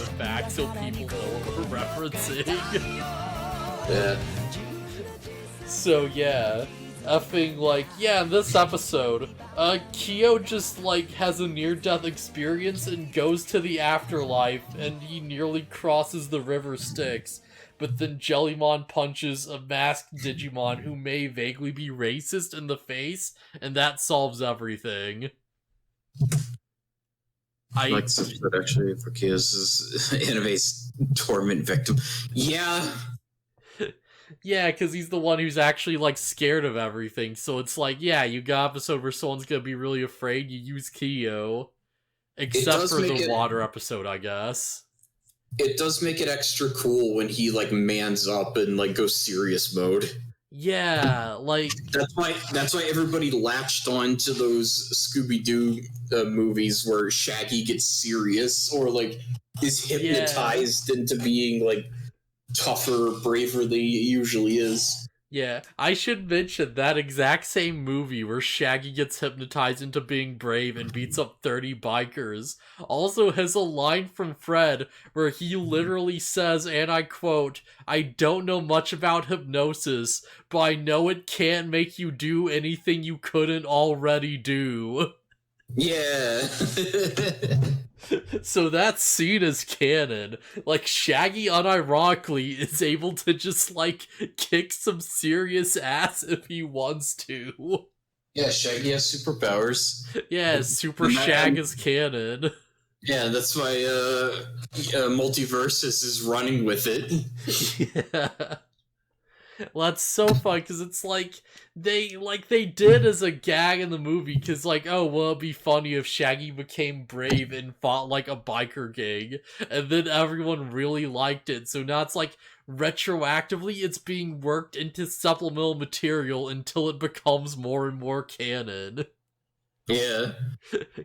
the back so people know what we're referencing. Yeah. So yeah, effing like, yeah, in this episode, Kyo just like has a near-death experience and goes to the afterlife and he nearly crosses the river Styx. But then Jellymon punches a masked Digimon who may vaguely be racist in the face, and that solves everything. I like this episode actually for Kyo's Anime's torment victim. Yeah. Yeah, because he's the one who's actually, like, scared of everything. So it's like, yeah, you got an episode where someone's gonna be really afraid, you use Kyo. Except for the water episode, I guess. It does make it extra cool when he, like, mans up and, like, goes serious mode. Yeah, like... That's why everybody latched on to those Scooby-Doo movies where Shaggy gets serious or, like, is hypnotized into being, like, tougher, braver than he usually is. Yeah, I should mention that exact same movie where Shaggy gets hypnotized into being brave and beats up 30 bikers also has a line from Fred where he literally says, and I quote, "I don't know much about hypnosis, but I know it can't make you do anything you couldn't already do." Yeah. So that scene is canon. Like, Shaggy unironically is able to just, like, kick some serious ass if he wants to. Yeah, Shaggy has superpowers. Yeah, Super Shag is canon. Yeah, that's why Multiversus is running with it. Yeah. Well, that's so fun, because it's like, they did as a gag in the movie, because like, oh, well, it'd be funny if Shaggy became brave and fought like a biker gang, and then everyone really liked it, so now it's like, retroactively, it's being worked into supplemental material until it becomes more and more canon. Yeah.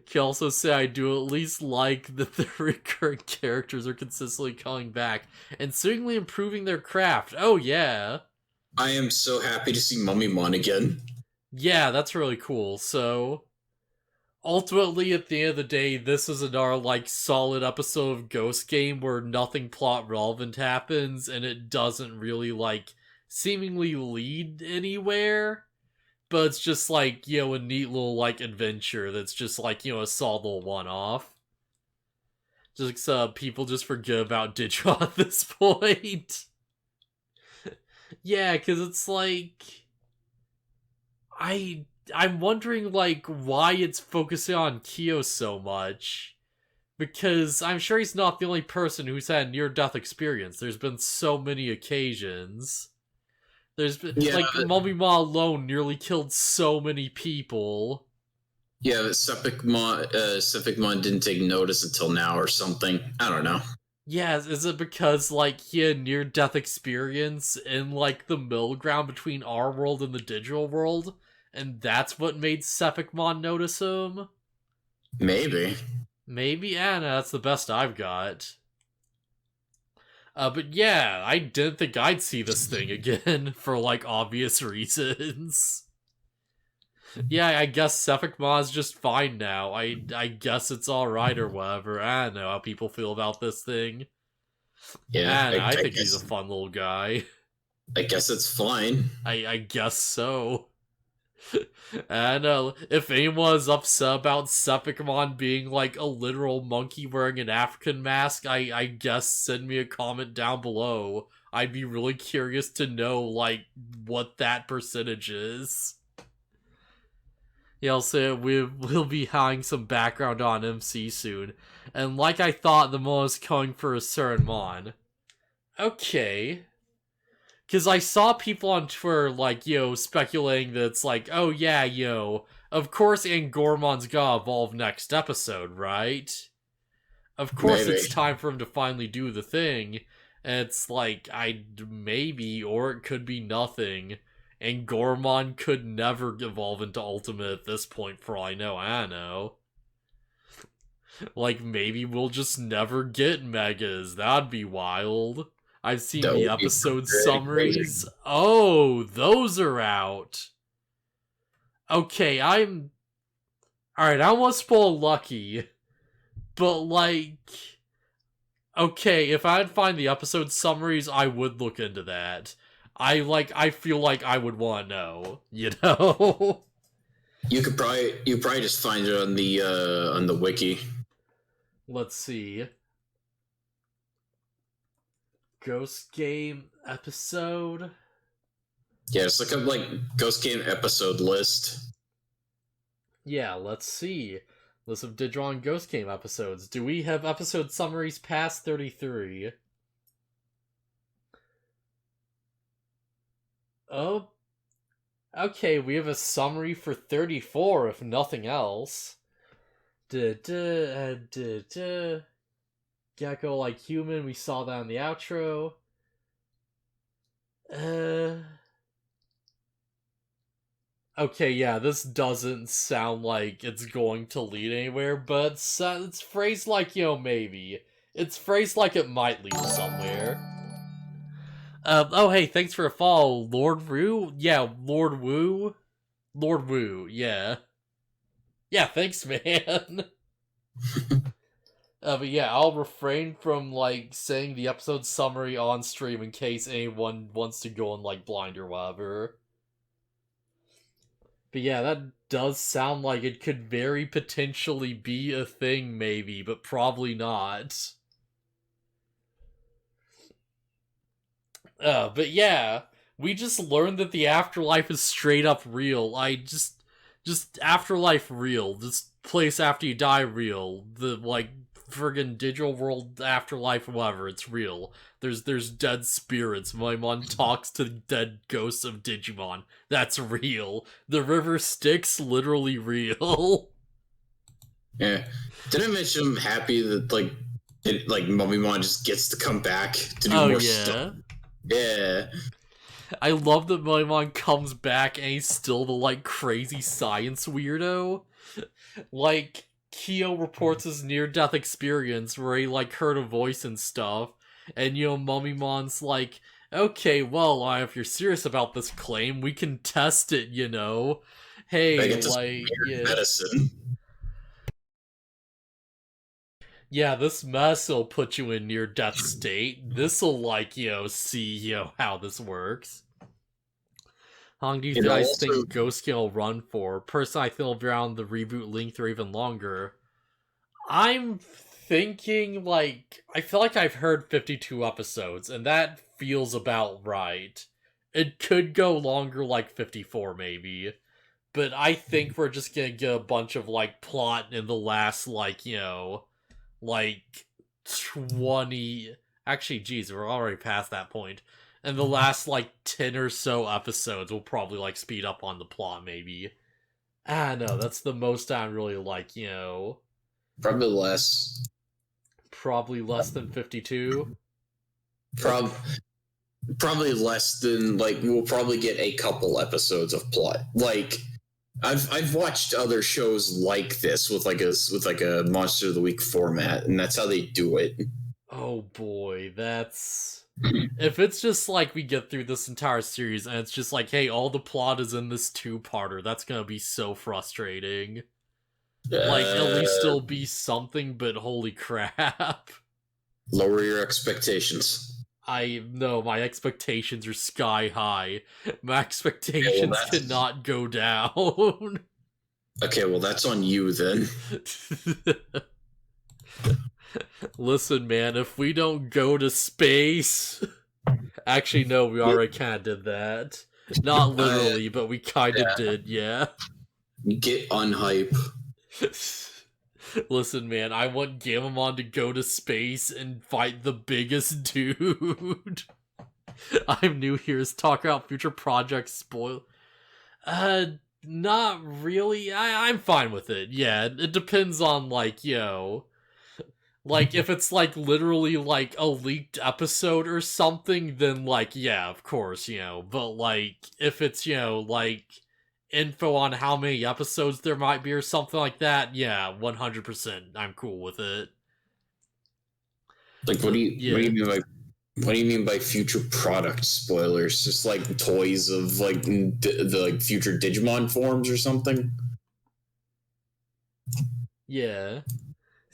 Can also say I do at least like that the recurring characters are consistently coming back, and seemingly improving their craft. Oh yeah. I am so happy to see Mummymon again. Yeah, that's really cool. So, ultimately, at the end of the day, this is another, like, solid episode of Ghost Game where nothing plot relevant happens, and it doesn't really, like, seemingly lead anywhere. But it's just, like, you know, a neat little, like, adventure that's just, like, you know, a solid little one-off. Just, people just forget about Digimon at this point. Yeah, because it's like... I'm wondering, like, why it's focusing on Kyo so much. Because I'm sure he's not the only person who's had a near-death experience. There's been so many occasions. There's been, like, Mummymon alone nearly killed so many people. Yeah, but Sepicmon didn't take notice until now or something. I don't know. Yeah, is it because, like, he had near-death experience in, like, the middle ground between our world and the digital world? And that's what made Sepicmon notice him? Maybe. Maybe? Yeah, no, that's the best I've got. But yeah, I didn't think I'd see this thing again, for, like, obvious reasons. Yeah, I guess Sepicmon's just fine now. I guess it's alright or whatever. I don't know how people feel about this thing. Yeah, I think he's a fun little guy. I guess it's fine. I guess so. And if anyone is upset about Sepicmon being like a literal monkey wearing an African mask, I guess send me a comment down below. I'd be really curious to know, like, what that percentage is. Yeah, I'll say we'll be having some background on MC soon. And like I thought, the Mo is coming for a certain Mon. Okay. Because I saw people on Twitter, like, speculating that it's like, oh yeah, of course Angormon's gonna evolve next episode, right? Of course Maybe. It's time for him to finally do the thing. And it's like, maybe, or it could be nothing. And Gormon could never evolve into Ultimate at this point, for all I know. I don't know. Like, maybe we'll just never get Megas. That'd be wild. I've seen the episode summaries. Oh, those are out. Okay, Alright, I won't spoil Lucky. But, like... Okay, if I'd find the episode summaries, I would look into that. I feel like I would want to know, you know? You probably just find it on the wiki. Let's see. Ghost Game episode? Yeah, just look up like Ghost Game episode list. Yeah, let's see. List of Digimon Ghost Game episodes. Do we have episode summaries past 33? Oh, okay, we have a summary for 34, if nothing else. Gecko like human, we saw that in the outro. Okay, yeah, this doesn't sound like it's going to lead anywhere, but it's phrased like, maybe. It's phrased like it might lead somewhere. Oh, hey, thanks for a follow, Lord Wu? Yeah, Lord Wu? Lord Wu, yeah. Yeah, thanks, man. But yeah, I'll refrain from, saying the episode summary on stream in case anyone wants to go on, blind or whatever. But yeah, that does sound like it could very potentially be a thing, maybe, but probably not. But yeah, we just learned that the afterlife is straight up real. Just afterlife real. This place after you die real. The, friggin' digital world afterlife, whatever, it's real. There's dead spirits. My mom talks to dead ghosts of Digimon. That's real. The river Styx, literally real. Yeah. Did I mention I'm happy that Mummymon just gets to come back to do more stuff? Yeah. I love that Moimon comes back and he's still the, crazy science weirdo. Kyo reports his near-death experience where he, heard a voice and stuff. And, Mummymon's like, okay, well, if you're serious about this claim, we can test it, Hey, yeah. Medicine. Yeah, this mess will put you in near-death state. This'll, see, how this works. How long do you guys think Ghost Game will run for? Personally, I think it'll be around the reboot length or even longer. I'm thinking, I feel like I've heard 52 episodes, and that feels about right. It could go longer, 54 maybe. But I think we're just gonna get a bunch of, plot in the last, 20... Actually, geez, we're already past that point. And the last, 10 or so episodes will probably, speed up on the plot, maybe. I don't know, that's the most I really Probably less. Probably less than 52? Probably less than, we'll probably get a couple episodes of plot. I've watched other shows like this with a Monster of the Week format, and that's how they do it. Oh boy, that's... If it's just we get through this entire series and it's just hey, all the plot is in this two-parter, that's gonna be so frustrating. At least it'll be something, but holy crap. Lower your expectations. I know, my expectations are sky high. My expectations cannot go down. Okay, well, that's on you then. Listen, man, if we don't go to space... Actually, no, we already kind of did that. Not literally, but we kind of did, yeah. Get unhype. Listen, man, I want Gamamon to go to space and fight the biggest dude. I'm new here to talk about future projects spoil... Not really. I'm fine with it. Yeah, it depends on, if it's, literally, a leaked episode or something, then, yeah, of course, But, if it's, info on how many episodes there might be or something like that, yeah, 100%, I'm cool with it. What do you mean by future product spoilers? Just, toys of, the future Digimon forms or something? Yeah.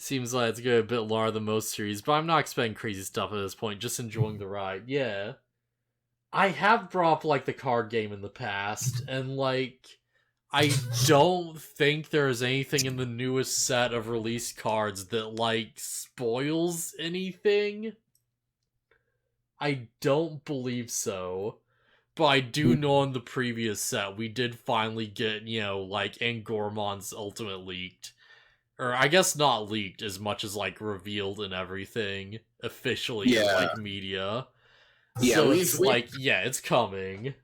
Seems like it's gonna be a bit longer than most series, but I'm not expecting crazy stuff at this point, just enjoying the ride. Yeah. I have brought up, like, the card game in the past, and, like, I don't think there's anything in the newest set of released cards that, like, spoils anything. I don't believe so. But I do know in the previous set, we did finally get, like, Angormon's Ultimate leaked. Or, I guess not leaked as much as, like, revealed and everything, officially in, like, media. Yeah, So it's like, yeah, it's coming.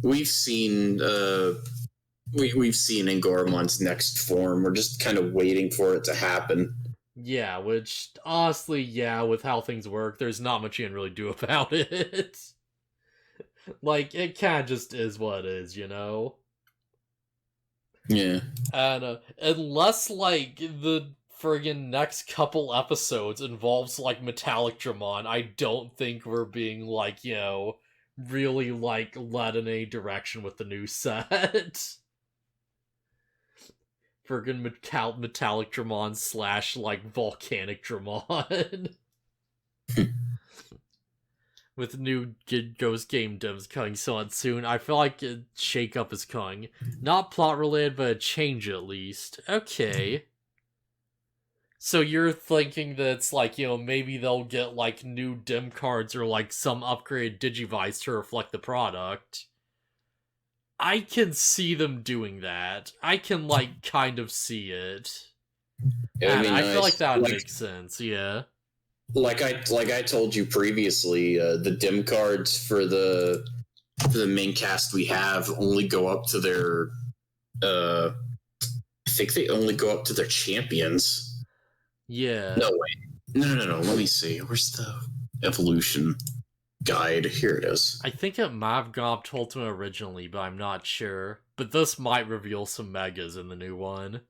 We've seen, we've seen Angormon's next form. We're just kind of waiting for it to happen. Yeah, which, honestly, yeah, with how things work, there's not much you can really do about it. Like, it kind of just is what it is, Yeah. And unless, like, the friggin' next couple episodes involves, like, Metallic Dramon, I don't think we're being, like, really, like, led in any direction with the new set. Friggin' Metallic Dramon / like, Volcanic Dramon. With new Ghost Game devs coming soon, I feel like a shake-up is coming. Not plot-related, but a change at least. Okay. So you're thinking that it's like, maybe they'll get, like, new dim cards or, like, some upgraded Digivice to reflect the product. I can see them doing that. I can, like, kind of see it. And I feel like that would make sense, yeah. Like I told you previously, the dim cards for the main cast we have only go up to their I think they only go up to their champions. Yeah. No wait. No. Let me see. Where's the evolution guide? Here it is. I think it might have gone up to Ultimate originally, but I'm not sure. But this might reveal some megas in the new one.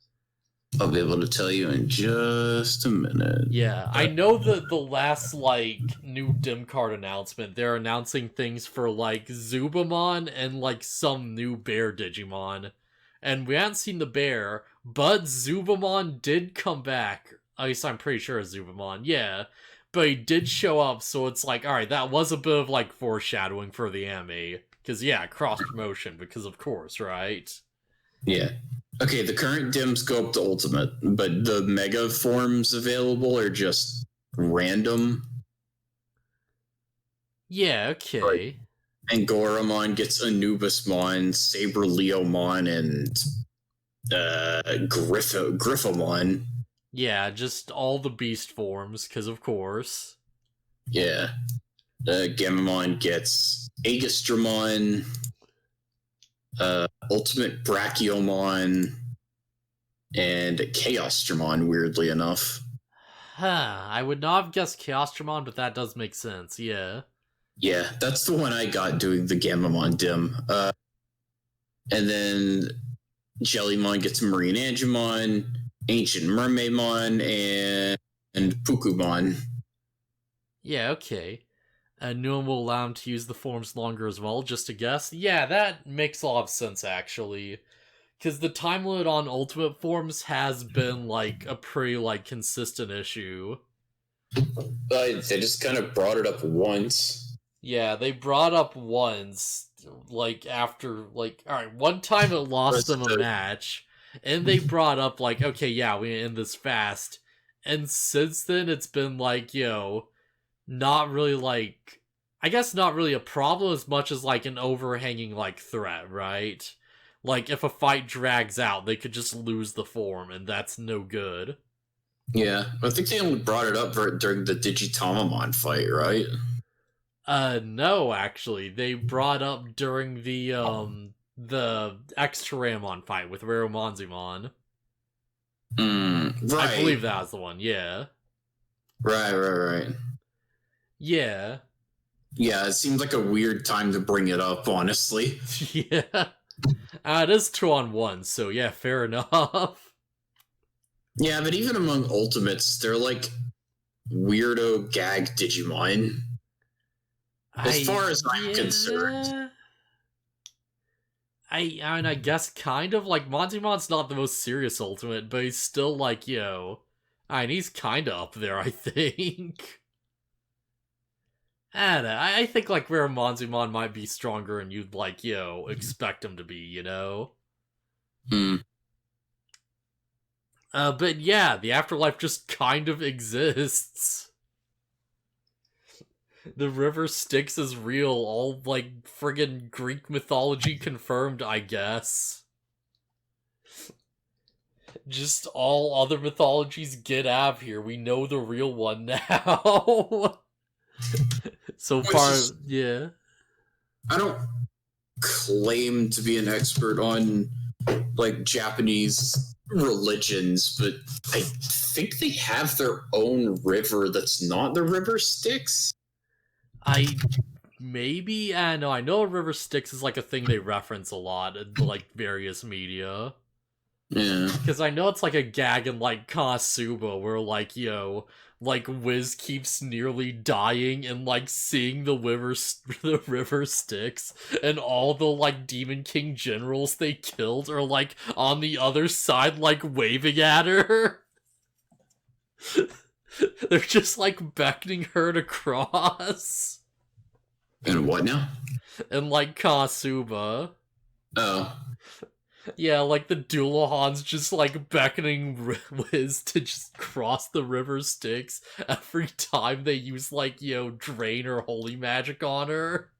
I'll be able to tell you in just a minute. Yeah, I know that the last, like, new dim card announcement, they're announcing things for, like, Zubamon and, like, some new bear Digimon. And we haven't seen the bear, but Zubamon did come back. At least I'm pretty sure it's Zubamon, yeah. But he did show up, so it's like, alright, that was a bit of, like, foreshadowing for the anime. Because, yeah, cross-promotion, because of course, right? Yeah. Okay, the current dims go up to Ultimate, but the Mega forms available are just random. Yeah, okay. And Goramon gets Anubismon, Saber Leomon, and Griffomon. Yeah, just all the beast forms, because of course. Yeah. Gamamon gets Aegistramon, Ultimate Brachiomon, and Chaosdramon, weirdly enough. Huh, I would not have guessed Chaosdramon, but that does make sense, yeah. Yeah, that's the one I got doing the Gamamon dim. And then Jellymon gets Marine Angemon, Ancient Mermaidmon, and Pukumon. Yeah, okay. And new one will allow him to use the forms longer as well, just a guess. Yeah, that makes a lot of sense, actually. Because the time limit on Ultimate forms has been, like, a pretty, like, consistent issue. They just kind of brought it up once. Yeah, they brought up once, like, after, like, alright, one time it lost them a match, and they brought up, like, okay, yeah, we end this fast. And since then, it's been, like, not really, like, I guess not really a problem as much as, like, an overhanging, like, threat, right? Like, if a fight drags out, they could just lose the form, and that's no good. Yeah, I think they only brought it up during the Digitamamon fight, right? No, actually. They brought up during the X-Tyramon fight with Raromonzimon. Right. I believe that was the one, yeah. Right. Yeah. Yeah, it seems like a weird time to bring it up, honestly. Yeah. It is 2-on-1, so yeah, fair enough. Yeah, but even among Ultimates, they're like weirdo gag Digimon. As far as I'm concerned. I mean, I guess kind of, like, Montymon's not the most serious Ultimate, but he's still, like, I mean, he's kinda up there, I think. I don't know, I think, like, BaronvonCreepy might be stronger and you'd, like, expect him to be, you know? Hmm. But yeah, the afterlife just kind of exists. The river Styx is real, all, like, friggin' Greek mythology confirmed, I guess. Just all other mythologies get out of here, we know the real one now. So far, yeah. I don't claim to be an expert on, like, Japanese religions, but I think they have their own river that's not the river Styx. Maybe, no, I know river Styx is like a thing they reference a lot in like various media. Yeah. Because I know it's like a gag in like Konosuba where like, like Wiz keeps nearly dying and like seeing the river Styx, and all the like Demon King generals they killed are like on the other side like waving at her. They're just like beckoning her to cross. And what now? And like Konosuba. Oh. Yeah, like the Dullahan's just like beckoning Wiz to just cross the river Styx every time they use like, drain or holy magic on her.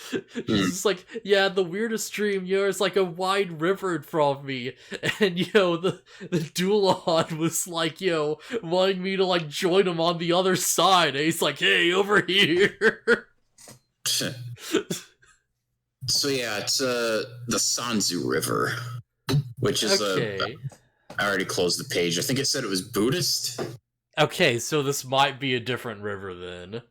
She's just like, yeah, the weirdest dream, is like a wide river in front of me. And, the Dullahan was like, wanting me to like join him on the other side. And he's like, hey, over here. So yeah, it's the Sanzu River, which is okay. I already closed the page. I think it said it was Buddhist. Okay, so this might be a different river then.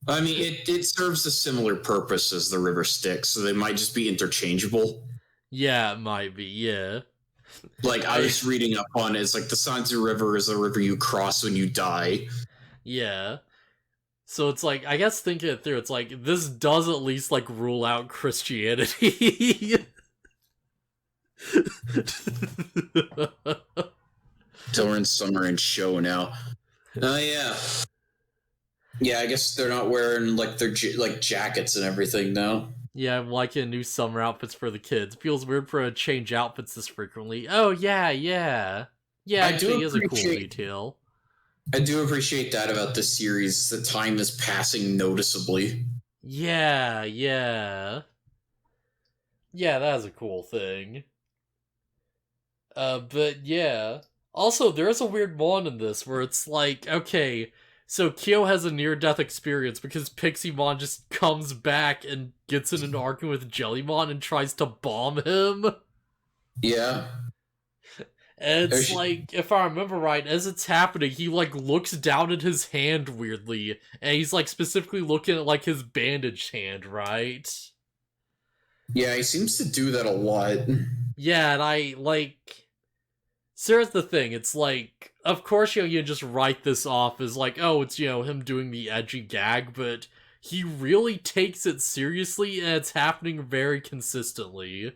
I mean, it serves a similar purpose as the river Styx, so they might just be interchangeable. Yeah, it might be, yeah. Like, I was reading up on it, it's like the Sanzu River is a river you cross when you die. Yeah. So it's like, I guess thinking it through, it's like, this does at least, like, rule out Christianity. Till summer and show now. Oh, yeah. Yeah, I guess they're not wearing, like, their, like, jackets and everything now. Yeah, I'm liking new summer outfits for the kids. Feels weird for a change outfits this frequently. Oh, yeah. Yeah, I do is a cool detail. I do appreciate that about this series. The time is passing noticeably. Yeah. Yeah, that is a cool thing. But yeah. Also, there's a weird one in this where it's like, okay, so Kyo has a near-death experience because Pixie-mon just comes back and gets in an argument with Jellymon and tries to bomb him. Yeah. And it's like, if I remember right, as it's happening, he like looks down at his hand weirdly, and he's like specifically looking at like his bandaged hand, right? Yeah, he seems to do that a lot. Yeah, and I like. So here's the thing, it's like, of course, you just write this off as like, oh, it's, him doing the edgy gag, but he really takes it seriously, and it's happening very consistently.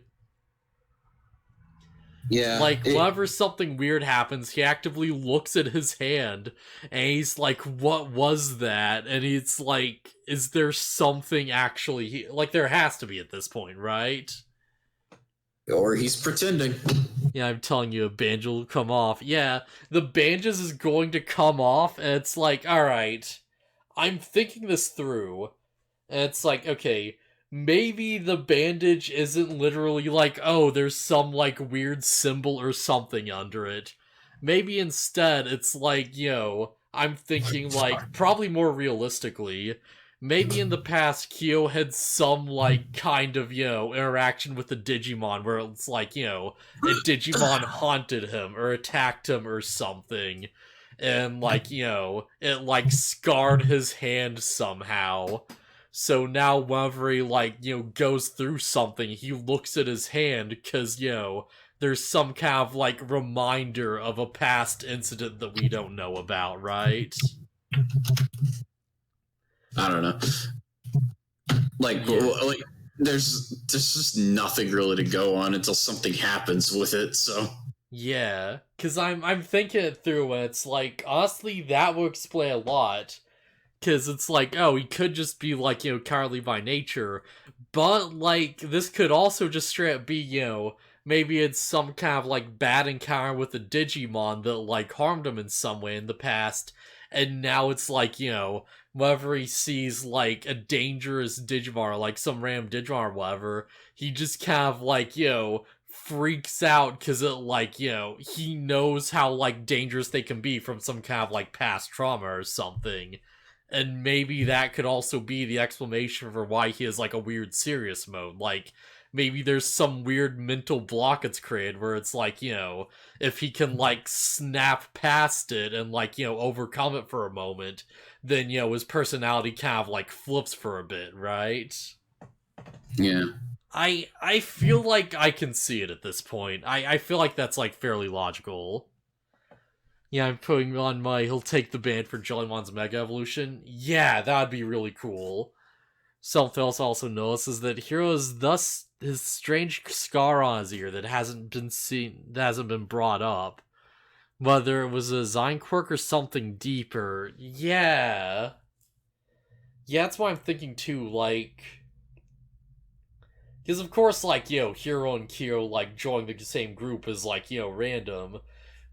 Yeah. Like, whenever something weird happens, he actively looks at his hand, and he's like, what was that? And he's like, is there something actually like, there has to be at this point, right? Or he's pretending. Yeah, I'm telling you, a bandage will come off. Yeah, the bandages is going to come off, and it's like, alright, I'm thinking this through, and it's like, okay, maybe the bandage isn't literally like, oh, there's some, like, weird symbol or something under it. Maybe instead, it's like, I'm thinking, like, probably more realistically, maybe in the past, Kyo had some, like, kind of, interaction with the Digimon where it's like, a Digimon haunted him or attacked him or something. And, like, it, like, scarred his hand somehow. So now whenever he, like, goes through something, he looks at his hand because, there's some kind of, like, reminder of a past incident that we don't know about, right? I don't know. Like, there's just nothing really to go on until something happens with it, so. Yeah, because I'm thinking it through, and it's like, honestly, that would explain a lot. Because it's like, oh, he could just be like, cowardly by nature. But, like, this could also just straight up be, maybe it's some kind of, like, bad encounter with a Digimon that, like, harmed him in some way in the past. And now it's like, whenever he sees, like, a dangerous Digimon or, like, some random Digimon or whatever, he just kind of, like, freaks out because it, like, he knows how, like, dangerous they can be from some kind of, like, past trauma or something. And maybe that could also be the explanation for why he has like a weird serious mode. Like maybe there's some weird mental block it's created where it's like, if he can like snap past it and like, overcome it for a moment, then his personality kind of like flips for a bit, right? Yeah. I feel like I can see it at this point. I feel like that's like fairly logical. Yeah, I'm putting on my he'll take the band for Jellymon's Mega Evolution. Yeah, that'd be really cool. Something else I also noticed is that Hero's thus his strange scar on his ear that hasn't been seen that hasn't been brought up. Whether it was a Zine quirk or something deeper. Yeah. Yeah, that's what I'm thinking too, like because of course, like, Hero and Kyo like joining the same group is like, random.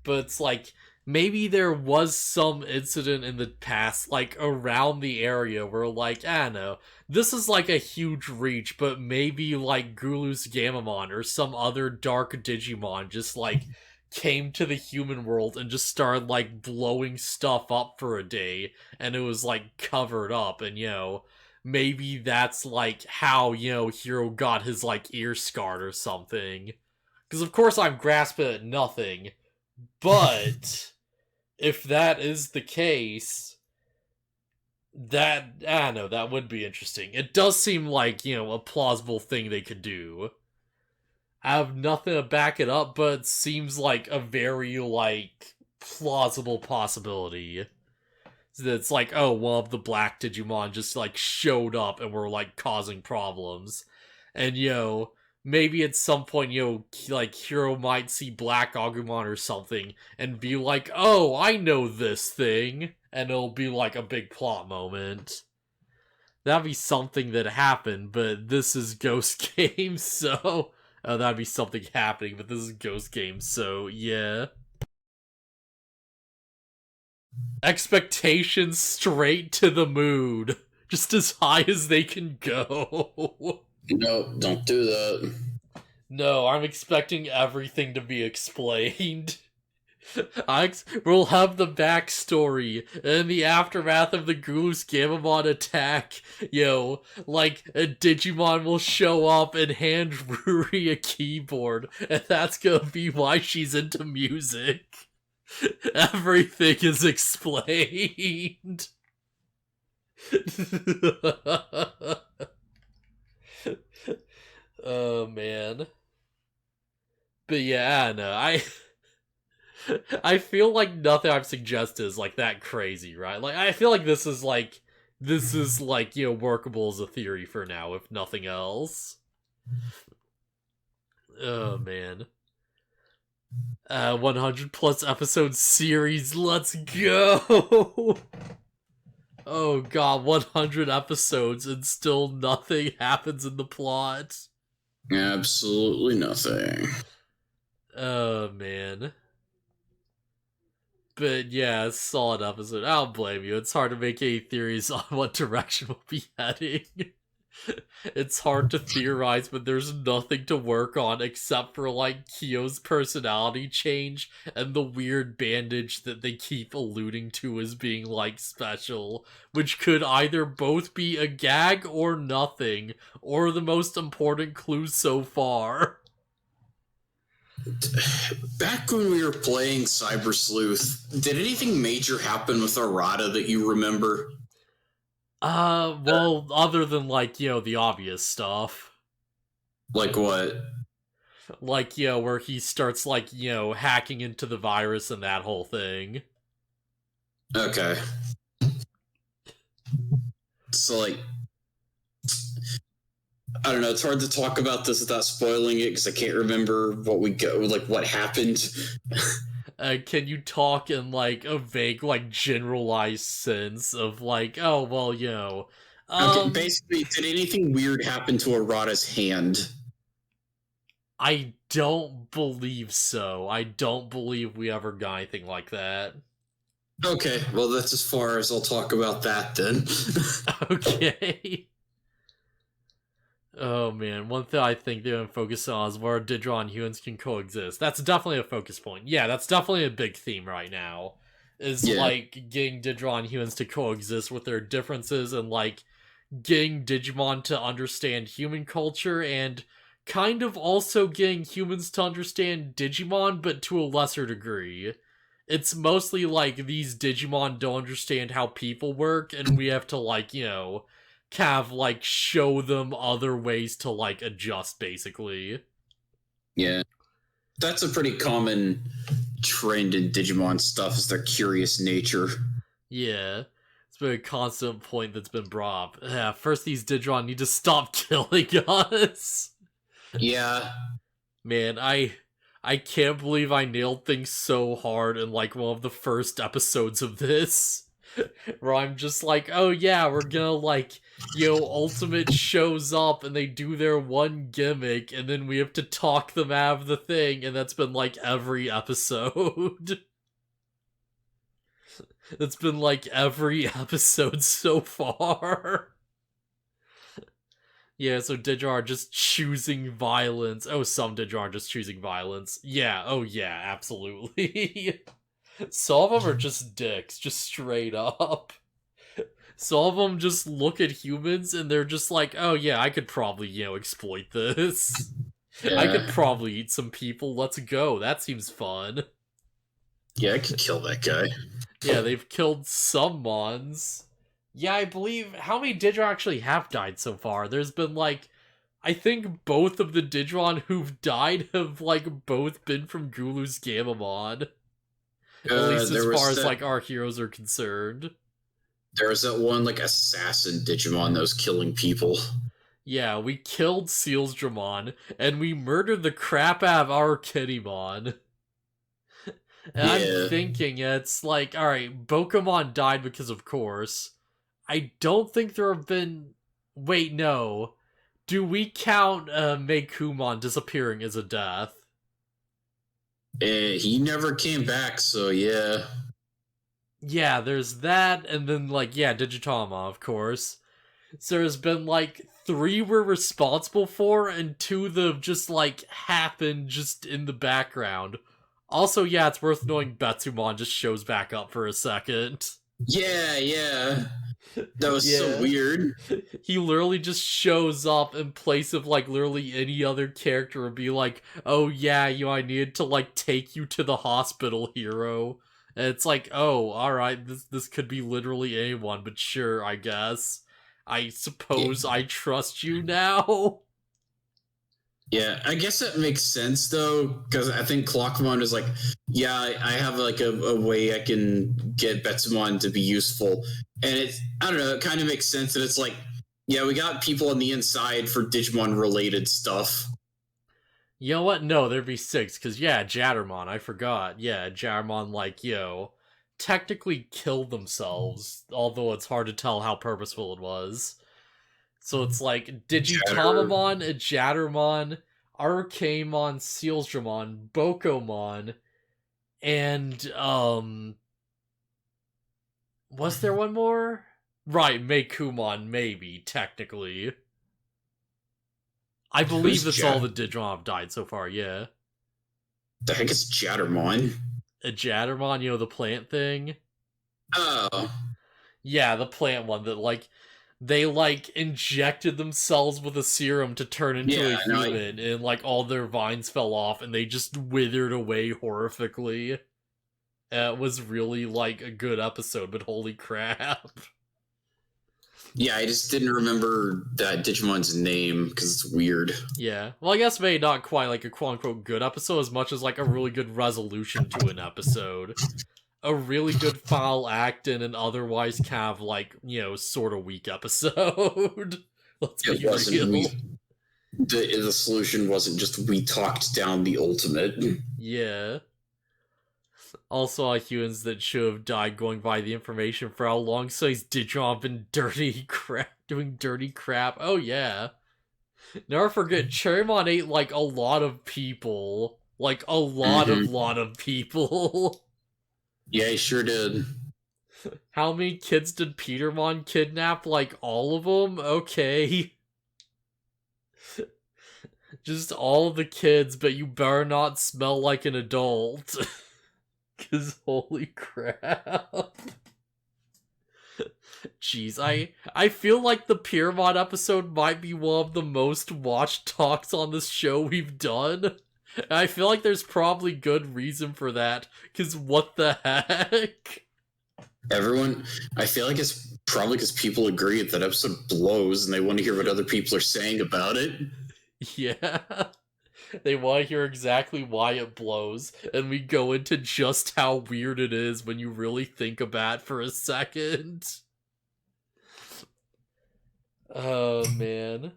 But it's like maybe there was some incident in the past, like around the area, where like I don't know, this is like a huge reach, but maybe like Gulu's Gamamon or some other dark Digimon just like came to the human world and just started like blowing stuff up for a day, and it was like covered up, and maybe that's like how Hero got his like ear scarred or something. Because of course I'm grasping at nothing, but if that is the case, that I don't know, that would be interesting. It does seem like, a plausible thing they could do. I have nothing to back it up, but it seems like a very like plausible possibility. It's like, oh, one of the black Digimon just like showed up and were like causing problems. And maybe at some point, like Hero might see Black Agumon or something and be like, oh, I know this thing. And it'll be like a big plot moment. That'd be something that happened, but this is Ghost Game, so. That'd be something happening, but this is Ghost Game, so yeah. Expectations straight to the moon. Just as high as they can go. No, don't do that. No, I'm expecting everything to be explained. We'll have the backstory and the aftermath of the Goose Gamamon attack. Like a Digimon will show up and hand Ruri a keyboard, and that's gonna be why she's into music. Everything is explained. Oh man. But yeah, I don't know. I feel like nothing I've suggested is like that crazy, right? Like I feel like this is like workable as a theory for now, if nothing else. Oh man. 100 plus episode series, let's go! Oh god, 100 episodes and still nothing happens in the plot. Absolutely nothing. Oh man. But yeah, it's a solid episode. I don't blame you. It's hard to make any theories on what direction we'll be heading. It's hard to theorize, but there's nothing to work on except for like Kyo's personality change and the weird bandage that they keep alluding to as being like special, which could either both be a gag or nothing, or the most important clue so far. Back when we were playing Cyber Sleuth, did anything major happen with Arata that you remember? Well, other than like, the obvious stuff. Like what? Like, where he starts like, hacking into the virus and that whole thing. Okay. So, like, I don't know. It's hard to talk about this without spoiling it because I can't remember what happened. Can you talk in like a vague, like generalized sense of like, oh well, Okay, basically, did anything weird happen to Arata's hand? I don't believe so. I don't believe we ever got anything like that. Okay, well, that's as far as I'll talk about that then. Okay. Oh man, one thing I think they're gonna focus on is where Digimon and humans can coexist. That's definitely a focus point. Yeah, that's definitely a big theme right now. Is like getting Digimon and humans to coexist with their differences and like getting Digimon to understand human culture and kind of also getting humans to understand Digimon, but to a lesser degree. It's mostly like these Digimon don't understand how people work, and we have to like, kind of like show them other ways to like adjust, basically. Yeah. That's a pretty common trend in Digimon stuff, is their curious nature. Yeah. It's been a constant point that's been brought up. Yeah, first these Digimon need to stop killing us. Yeah. Man, I can't believe I nailed things so hard in like one of the first episodes of this. Where I'm just like, oh yeah, we're gonna like, Ultimate shows up and they do their one gimmick and then we have to talk them out of the thing, and that's been like every episode. That's been like every episode so far. Yeah, so Digimon are just choosing violence. Oh, some Digimon are just choosing violence. Yeah, oh yeah, absolutely. Some of them are just dicks, just straight up. Some of them just look at humans and they're just like, oh yeah, I could probably, exploit this. Yeah. I could probably eat some people, let's go, that seems fun. Yeah, I could kill that guy. Yeah, they've killed some Mons. Yeah, I believe, how many Digimon actually have died so far? There's been like, I think both of the Digimon who've died have like both been from Gulu's Gamamon. At least as far as like our heroes are concerned. There was that one like assassin Digimon that was killing people. Yeah, we killed Sealsdramon, and we murdered the crap out of our Kittymon. And I'm thinking, it's like, alright, Bokomon died because of course. I don't think there have been... Wait, no. Do we count Meikumon disappearing as a death? He never came back, so yeah. Yeah, there's that, and then, like, yeah, Digitama, of course. So there's been, like, 3 we're responsible for, and 2 that have just, like, happened just in the background. Also, yeah, it's worth knowing Betsumon just shows back up for a second. Yeah. That was so weird. He literally just shows up in place of, like, literally any other character and be like, oh yeah, I needed to, like, take you to the hospital, hero. And it's like, oh, alright, this could be literally anyone, but sure, I guess. I suppose I trust you now? Yeah, I guess that makes sense, though, because I think Clockmon is like, yeah, I have, like, a way I can get Betsumon to be useful. And I don't know, it kind of makes sense that it's like, yeah, we got people on the inside for Digimon-related stuff. You know what? No, there'd be 6, because, yeah, Jattermon, I forgot. Yeah, Jattermon, like, technically killed themselves, although it's hard to tell how purposeful it was. So it's like Digitamamon, Jattermon, Arcanemon, Sealsdramon, Bokomon, and, was there one more? Right, Meikumon, maybe, technically. I believe that's all the Digimon have died so far, yeah. The heck is Jattermon? A Jattermon, the plant thing? Oh. Yeah, the plant one that, like, they, like, injected themselves with a serum to turn into a human, and, like, all their vines fell off, and they just withered away horrifically. It was really, like, a good episode, but holy crap. Yeah, I just didn't remember that Digimon's name, because it's weird. Yeah. Well, I guess maybe not quite, like, a quote-unquote good episode, as much as, like, a really good resolution to an episode. A really good final act in an otherwise kind of, like, sort of weak episode. Let's be real. the solution wasn't just we talked down the ultimate. Yeah. Also, all humans that should have died going by the information for how long, so he's Digimon been doing dirty crap. Oh yeah. Never forget, Cherrymon ate like a lot of people. Like a lot of people. Yeah, he sure did. How many kids did Petermon kidnap? Like all of them? Okay. Just all of the kids, but you better not smell like an adult. Cause holy crap. Jeez, I feel like the Pyramid episode might be one of the most watched talks on this show we've done. And I feel like there's probably good reason for that, cause what the heck? Everyone, I feel like it's probably because people agree that episode blows and they want to hear what other people are saying about it. Yeah. They want to hear exactly why it blows, and we go into just how weird it is when you really think about it for a second. Oh, man.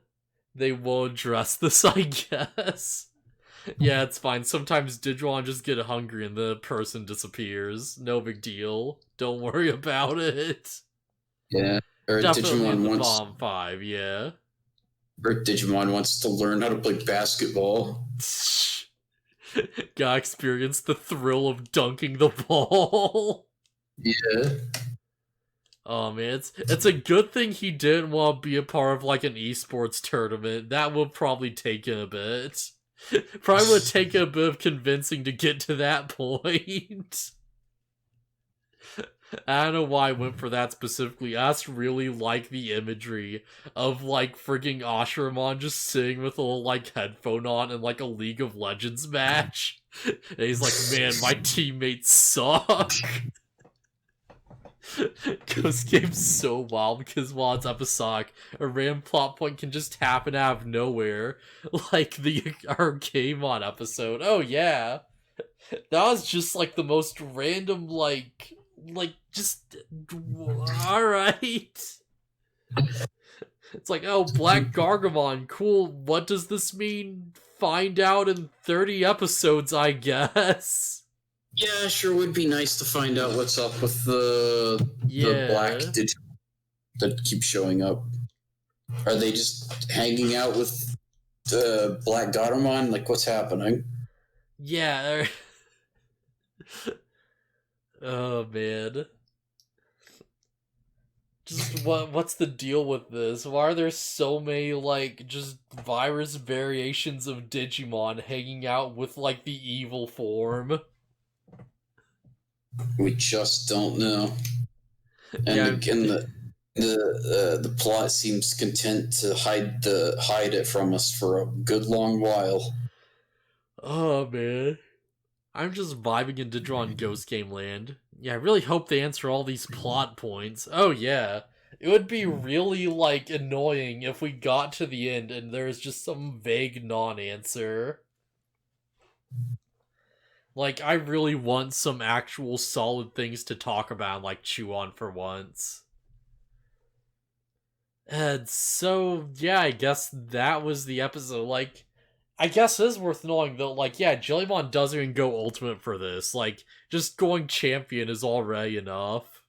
They won't address this, I guess. Yeah, it's fine. Sometimes Digimon just get hungry and the person disappears. No big deal. Don't worry about it. Yeah. Or Definitely Digimon in the wants, Bomb 5, yeah. or Digimon wants to learn how to play basketball. Gotta experience the thrill of dunking the ball. Yeah. Oh man, it's a good thing he didn't want to be a part of like an esports tournament. That would probably take him a bit. Probably would take a bit of convincing to get to that point. I don't know why I went for that specifically. I just really like the imagery of like frigging Ashramon just sitting with a little like headphone on in like a League of Legends match. And he's like, man, my teammates suck. Ghost Game's so wild because while it's episodic, a random plot point can just happen out of nowhere. Like our Gamon episode. Oh yeah. That was just like the most random like just alright. It's like, oh, Black Gargamon, cool. What does this mean? Find out in 30 episodes, I guess. Yeah, sure would be nice to find out what's up with the black Digimon that keep showing up. Are they just hanging out with the Black Gargamon? Like, what's happening? Yeah. Oh man. Just what's the deal with this? Why are there so many like just virus variations of Digimon hanging out with like the evil form? We just don't know. And Yeah, the plot seems content to hide it from us for a good long while. oh man. I'm just vibing in Digimon Ghost Game land. Yeah, I really hope they answer all these plot points. Oh yeah. It would be really, like, annoying if we got to the end and there's just some vague non-answer. Like, I really want some actual solid things to talk about and, like, chew on for once. And so, yeah, I guess that was the episode. Like, I guess it is worth knowing that, like, yeah, Jellymon doesn't even go ultimate for this. Like, just going champion is already enough.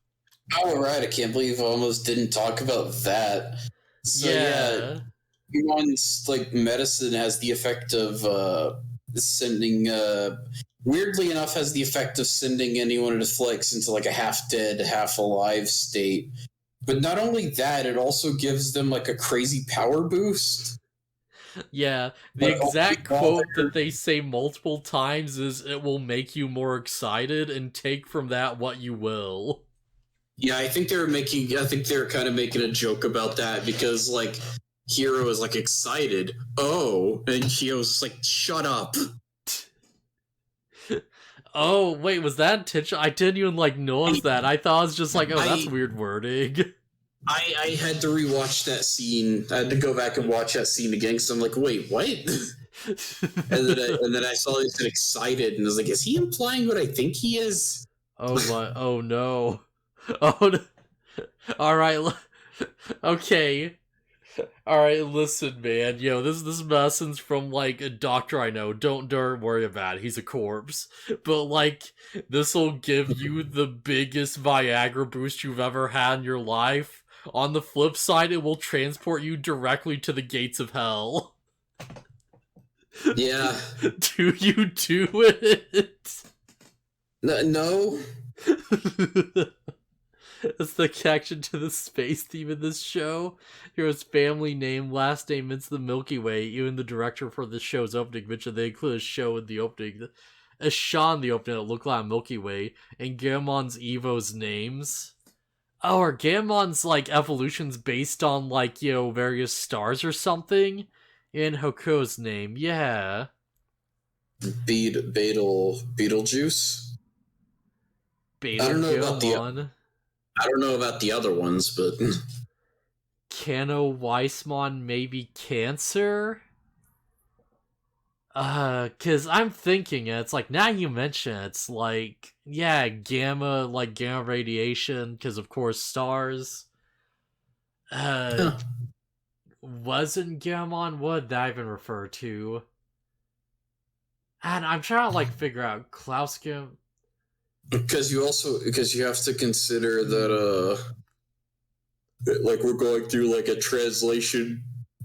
Oh, right. I can't believe I almost didn't talk about that. So, yeah, Digimon's, like, medicine has the effect of sending, weirdly enough, has the effect of sending anyone it afflicts into, like, a half-dead, half-alive state. But not only that, it also gives them, like, a crazy power boost. Yeah, the exact quote that they say multiple times is, "It will make you more excited, and take from that what you will." Yeah, I think they're kind of making a joke about that because, like, Hero is, like, excited. Oh, and Hyo's like, shut up. Oh, wait, was that intentional? I didn't even, like, notice that. I thought it was just like, oh, that's weird wording. I had to rewatch that scene. I had to go back and watch that scene again because I'm like, wait, what? and then I saw he said excited, and I was like, is he implying what I think he is? Oh my! Oh no! Oh, no. All right. Okay. Alright, listen, man. This medicine's from, like, a doctor I know. Don't worry about it. He's a corpse. But, like, this'll give you the biggest Viagra boost you've ever had in your life. On the flip side, it will transport you directly to the gates of hell. Yeah. Do you do it? No. It's the connection to the space theme in this show. Hero's family name, last name, it's the Milky Way. Even the director for the show's opening mentioned they include a show in the opening, a shot in the opening that looked like Milky Way, and Gamon's Evo's names. Oh, are Gamon's, like, evolutions based on, like, various stars or something? In Hokuo's name, yeah. Beetlejuice? Betelgeuse. I don't know about the other ones, but Cano Weissmon, maybe Cancer? Cause I'm thinking it's like, now you mention it, it's like, yeah, gamma radiation, cause of course stars. Wasn't Gammon, what did that even refer to? And I'm trying to, like, figure out Klaus Gam. because you have to consider that like we're going through like a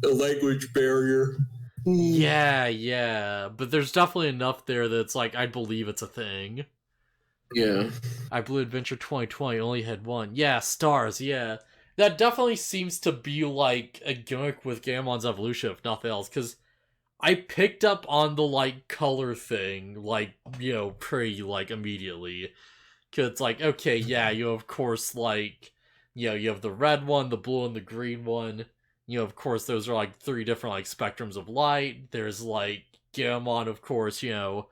language barrier. Yeah, but there's definitely enough there that's like, I believe it's a thing. Yeah. I Blue Adventure 2020 only had one. Yeah, stars, yeah. That definitely seems to be like a gimmick with Gammon's evolution, if nothing else, because I picked up on the, like, color thing, like, pretty, like, immediately. Because it's like, okay, yeah, of course, like, you have the red one, the blue, and the green one. Of course, those are, like, 3 different, like, spectrums of light. There's, like, Gammon, of course, you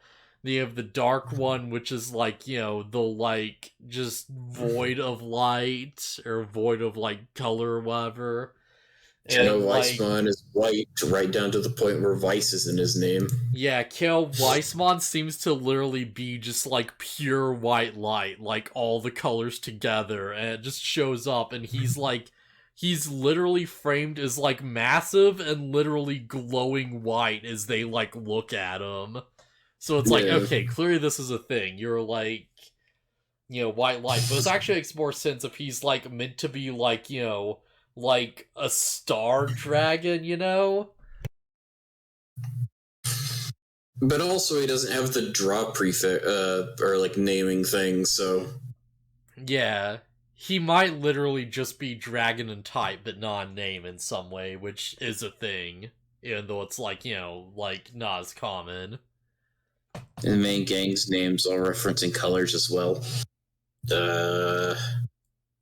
have the dark one, which is, like, the, like, just void of light, or void of, like, color or whatever. Cano Weissmon is white, right down to the point where Weiss is in his name. Yeah, Kale Weissmon seems to literally be just, like, pure white light, like, all the colors together, and it just shows up, and he's literally framed as, like, massive and literally glowing white as they, like, look at him. So it's like, okay, clearly this is a thing. You're, like, white light, but it actually makes more sense if he's, like, meant to be, like, like a star dragon, But also he doesn't have the draw prefix, or like naming thing, so... Yeah. He might literally just be dragon and type, but non-name in some way, which is a thing. Even though it's like, like, not as common. And the main gang's names are referencing colors as well.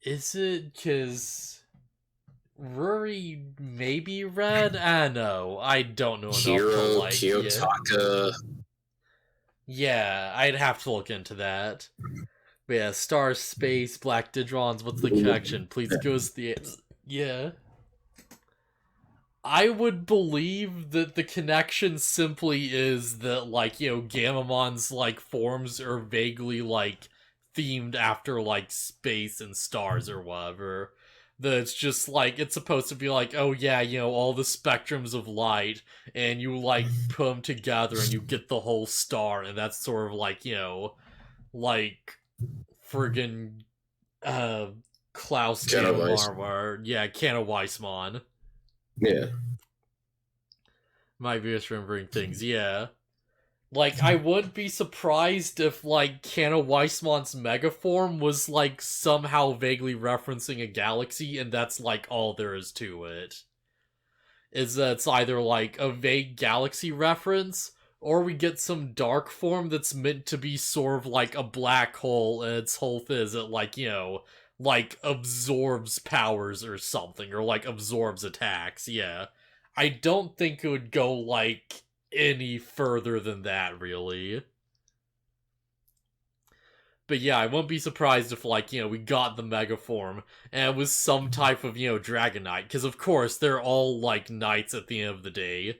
Is it? Because... Ruri maybe red? No, I don't know enough to, like... Kiyotaka... Yeah, I'd have to look into that. But yeah, Star, Space, Black Digimons, what's the connection? Please give us the... Yeah. I would believe that the connection simply is that, like, Gamamon's, like, forms are vaguely, like, themed after, like, space and stars or whatever. That it's just, like, it's supposed to be like, oh yeah, all the spectrums of light, and you, like, put them together and you get the whole star, and that's sort of like, like, friggin' Klaus Gammon, yeah, Cano Weissmon. Yeah. Might be misremembering things, yeah. Like, I wouldn't be surprised if, like, Cano Weissmon's megaform was, like, somehow vaguely referencing a galaxy, and that's, like, all there is to it. Is that it's either, like, a vague galaxy reference, or we get some dark form that's meant to be sort of like a black hole, and its whole thing is it, like, like, absorbs powers or something, or, like, absorbs attacks, yeah. I don't think it would go, like, any further than that, really. But yeah, I won't be surprised if, like, we got the Mega Form, and it was some type of, Dragon Knight, because of course, they're all, like, knights at the end of the day.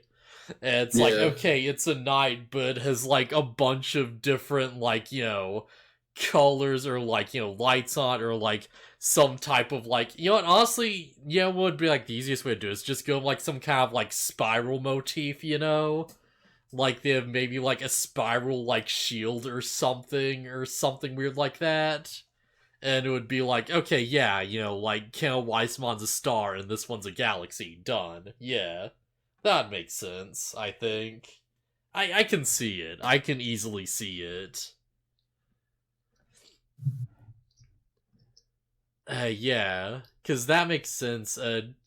And it's like, okay, it's a knight, but it has, like, a bunch of different, like, colors or like, you know, lights on, or like some type of like, you know what, honestly, yeah, what would be like the easiest way to do is just go like some kind of like spiral motif, you know? Like they have maybe like a spiral like shield or something weird like that. And it would be like, okay, yeah, you know, like Weissmon's a star and this one's a galaxy. Done. Yeah. That makes sense, I think. I can see it. I can easily see it. Yeah, because that makes sense.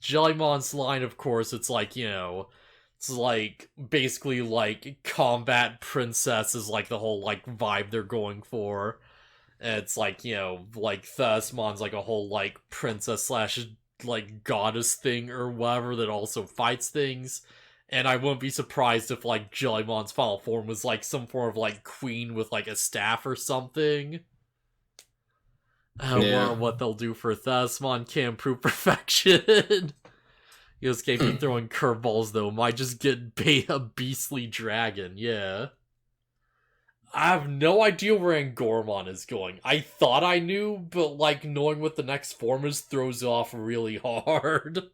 Jellymon's line, of course, it's like, you know, it's like basically like combat princess is like the whole like vibe they're going for. And it's like, you know, like Thasmon's like a whole like princess slash like goddess thing or whatever that also fights things. And I wouldn't be surprised if like Jellymon's final form was like some form of like queen with like a staff or something. Yeah. Or what they'll do for Thasmon can't improve perfection. This game be throwing curveballs though. Might just get a beastly dragon, yeah. I have no idea where Angormon is going. I thought I knew, but like knowing what the next form is throws off really hard.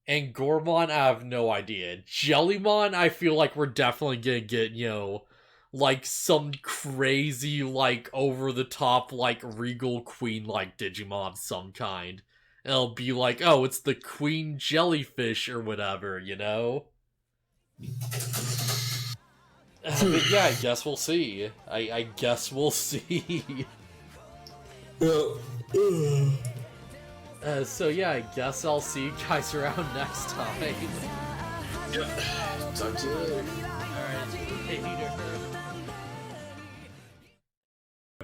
Angormon, I have no idea. Jellymon, I feel like we're definitely gonna get, you know, like some crazy, like over the top, like regal queen like Digimon of some kind. It'll be like, oh, it's the queen jellyfish or whatever, you know? But yeah, I guess we'll see. I guess we'll see. Well, So yeah, I guess I'll see you guys around next time. yeah. Talk to you later. Alright, later.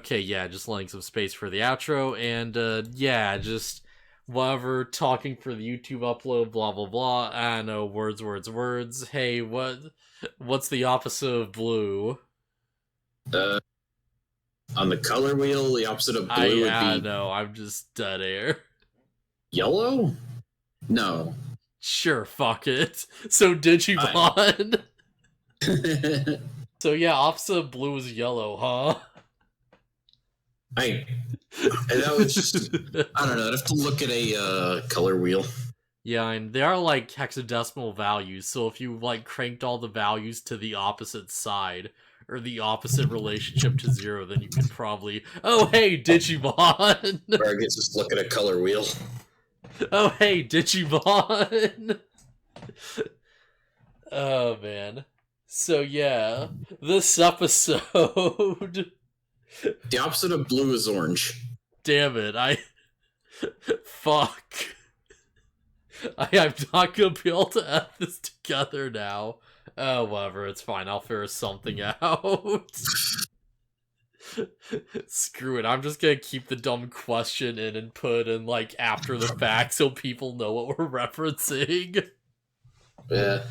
Okay, yeah, just letting some space for the outro, and yeah, just whatever, talking for the YouTube upload, blah blah blah. I don't know, words. Hey, what's the opposite of blue? On the color wheel, the opposite of blue would be No, I'm just dead air. yellow? No. Sure, fuck it. So Digimon. So yeah, opposite of blue is yellow, huh? And that was just, I don't know, I'd have to look at a color wheel. Yeah, and they are like hexadecimal values, so if you like cranked all the values to the opposite side, or the opposite relationship to 0, then you could probably... Oh, hey, Digimon! Or I guess just look at a color wheel. Oh, hey, Digimon! Oh, man. So, yeah, this episode... The opposite of blue is orange. Damn it, Fuck. I'm not gonna be able to add this together now. Oh, whatever, it's fine. I'll figure something out. Screw it. I'm just gonna keep the dumb question in and put in, like, after the fact so people know what we're referencing. Yeah.